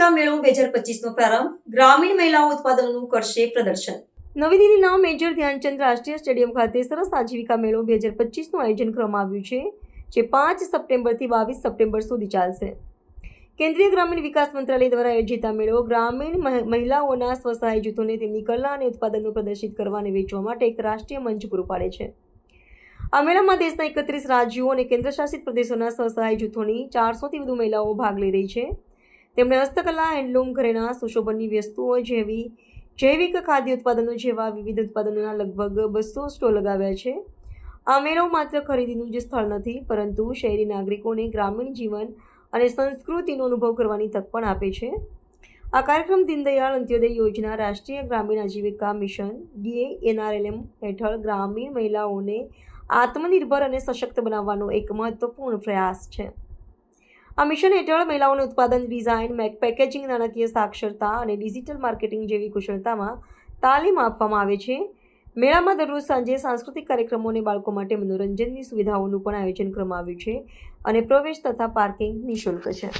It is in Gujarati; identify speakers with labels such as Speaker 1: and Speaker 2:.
Speaker 1: આજીવિકા મેળો 2025નો પ્રારંભ ગ્રામીણ મહિલાઓ ઉત્પાદનોનું કરશે પ્રદર્શન। નવી દિલ્હીના મેજર ધ્યાનચંદ રાષ્ટ્રીય સ્ટેડિયમ ખાતે સરસ આજીવિકા મેળો 2025નું આયોજન કરવામાં આવ્યું છે, જે 5 સપ્ટેમ્બરથી 22 સપ્ટેમ્બર સુધી ચાલશે। કેન્દ્રીય ગ્રામીણ વિકાસ મંત્રાલય દ્વારા આયોજિત આ મેળો ગ્રામીણ મહિલાઓના સ્વસહાય જૂથોને તેમની કલા અને ઉત્પાદનો પ્રદર્શિત કરવા અને વેચવા માટે એક રાષ્ટ્રીય મંચ પૂરું પાડે છે। આ મેળામાં દેશના 31 રાજ્યો અને કેન્દ્રશાસિત પ્રદેશોના સ્વસહાય જૂથોની 400થી વધુ મહિલાઓ ભાગ લઈ રહી છે। તેમણે હસ્તકલા, હેન્ડલૂમ, ઘરેણાં, સુશોભનની વસ્તુઓ જેવી જૈવિક ખાદ્ય ઉત્પાદનો જેવા વિવિધ ઉત્પાદનોના લગભગ 200 સ્ટોલ લગાવ્યા છે। આ મેળો માત્ર ખરીદીનું જ સ્થળ નથી, પરંતુ શહેરી નાગરિકોને ગ્રામીણ જીવન અને સંસ્કૃતિનો અનુભવ કરવાની તક પણ આપે છે। આ કાર્યક્રમ દીનદયાળ અંત્યોદય યોજના, રાષ્ટ્રીય ગ્રામીણ આજીવિકા મિશન (DANRLM) હેઠળ ગ્રામીણ મહિલાઓને આત્મનિર્ભર અને સશક્ત બનાવવાનો એક મહત્વપૂર્ણ પ્રયાસ છે। આ મિશન હેઠળ મહિલાઓને ઉત્પાદન, ડિઝાઇન, પેકેજિંગ, નાણાકીય સાક્ષરતા અને ડિજિટલ માર્કેટિંગ જેવી કુશળતામાં તાલીમ આપવામાં આવે છે। મેળામાં દરરોજ સાંજે સાંસ્કૃતિક કાર્યક્રમો અને બાળકો માટે મનોરંજનની સુવિધાઓનું પણ આયોજન કરવામાં આવ્યું છે અને પ્રવેશ તથા પાર્કિંગ નિઃશુલ્ક છે।